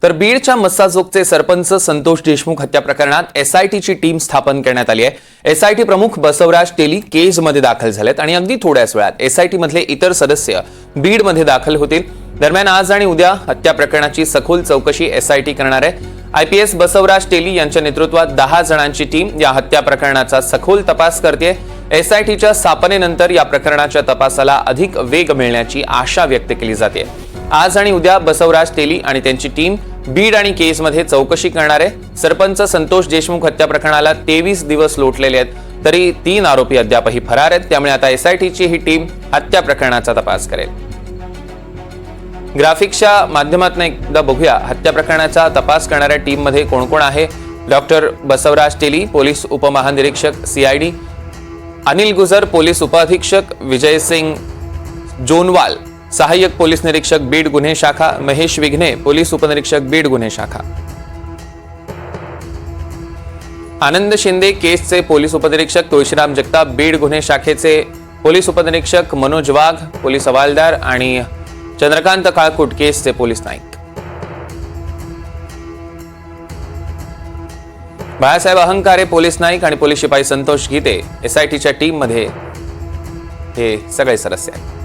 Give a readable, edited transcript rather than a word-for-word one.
तर बीडच्या मस्साजोगचे सरपंच संतोष देशमुख हत्या प्रकरणात एसआयटीची टीम स्थापन करण्यात आली आहे। एसआयटी प्रमुख बसवराज टेली केजमध्ये दाखल झालेत आणि अगदी थोड्याच वेळात एसआयटी मधले इतर सदस्य बीडमध्ये दाखल होतील। दरम्यान आज आणि उद्या हत्या प्रकरणाची सखोल चौकशी एसआयटी करणार आहे। आयपीएस बसवराज टेली यांच्या नेतृत्वात 10 जणांची टीम या हत्या प्रकरणाचा सखोल तपास करते। एसआयटीच्या स्थापनेनंतर या प्रकरणाच्या तपासाला अधिक वेग मिळण्याची आशा व्यक्त केली जाते। आज आणि उद्या बसवराज टेली आणि त्यांची टीम बीड आणि केजमध्ये चौकशी करणार आहे। सरपंच संतोष देशमुख हत्या प्रकरणाला 23 दिवस लोटलेले आहेत, तरी 3 आरोपी अद्यापही फरार आहेत। त्यामुळे आता एसआयटीची ही टीम हत्या प्रकरणाचा तपास करेल। ग्राफिक्सच्या माध्यमातून एकदा बघूया हत्या प्रकरणाचा तपास करणाऱ्या टीम मध्ये कोण कोण आहे। डॉक्टर बसवराज टेली, पोलीस उपमहानिरीक्षक सीआयडी, अनिल गुजर, पोलीस उपअधीक्षक, विजय सिंग जोनवाल, सहाय्यक पोलीस निरीक्षक बीड गुन्हे शाखा, महेश विघ्ने, पोलीस उपनिरीक्षक बीड गुन्हे शाखा, आनंद शिंदे, केसचे पोलीस उपनिरीक्षक, तुळशीराम जगताप, बीड गुन्हे शाखेचे पोलीस उपनिरीक्षक, मनोज वाघ, पोलीस हवालदार आणि चंद्रकांत काळकुट, केसचे पोलीस नाईक। बाळासाहेब अहंकारे, पोलीस नाईक आणि पोलीस शिपाई संतोष गीते एसआयटीच्या टीम मध्ये हे सगळे सदस्य आहेत।